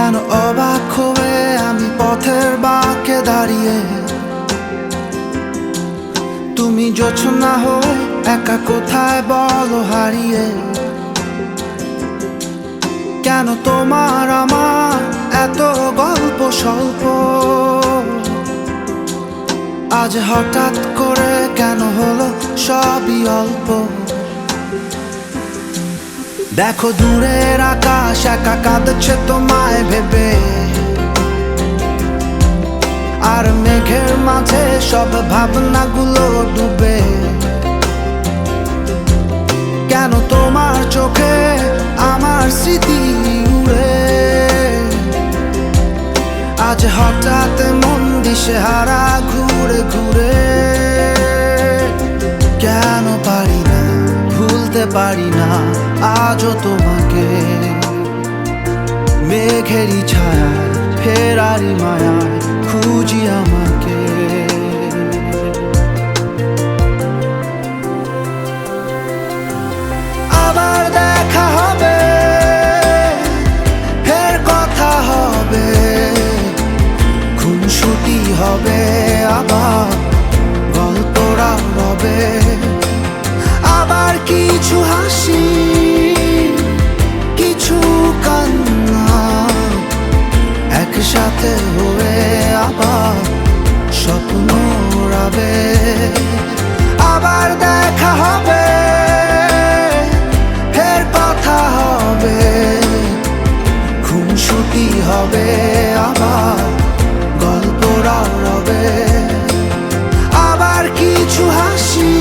কেন অবাক হয়ে আমি পথের বাঁকে দাঁড়িয়ে, তুমি জোছনা হয়ে একা কোথায় বলো হারিয়ে। কেন তোমার আমার এত গল্প স্বল্প, আজ হঠাৎ করে কেন হলো সবই অল্প। দেখো দূরের আকাশ একা কাঁদছে তোমায় ভেবে, আর মেঘের মাঝে সব ভাবনাগুলো ডুবে। কেন তোমার চোখে আমার স্মৃতি উড়ে, আজ হঠাৎ মন দিশেহারা ঘুরে ঘুরে। কেন পারি না ভুলতে পারি না আজও তোমাকে, মেঘেরই ছায়ায় ফেরারি মায়ায় খুঁজি আমাকে। আবার দেখা হবে, ফের কথা হবে, খুনসুটি হবে, আবার গল্পরা রবে। আবার কিছু হাসি কিছু কান্না একসাথে হয়ে আবার স্বপ্ন রাবে। আবার দেখা হবে, ফের কথা হবে, খুনসুটি হবে, আবার গল্পরা রবে। আবার কিছু হাসি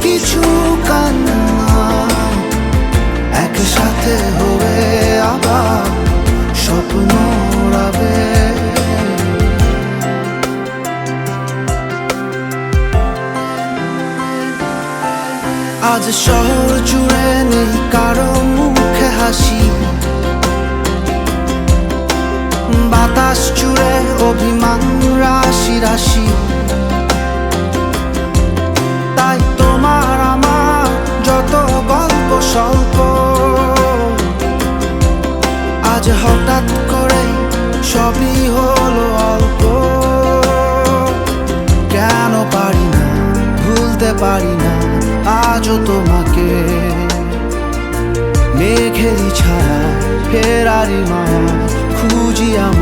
কিছু কান্না একসাথে হয়ে আবার স্বপ্ন রাবে। আজ শহর জুড়ে নেই কারো মুখে হাসি, বাতাস জুড়ে অভিমান রাশি রাশি। তাই তোমার আমার যত গল্প স্বল্প, আজ হঠাৎ করে সবই হলো অল্প। কেন পারি না ভুলতে পারি না আজও তোমাকে, মেঘেরই ছায়া ফেরারি মায়া খুঁজি আমার।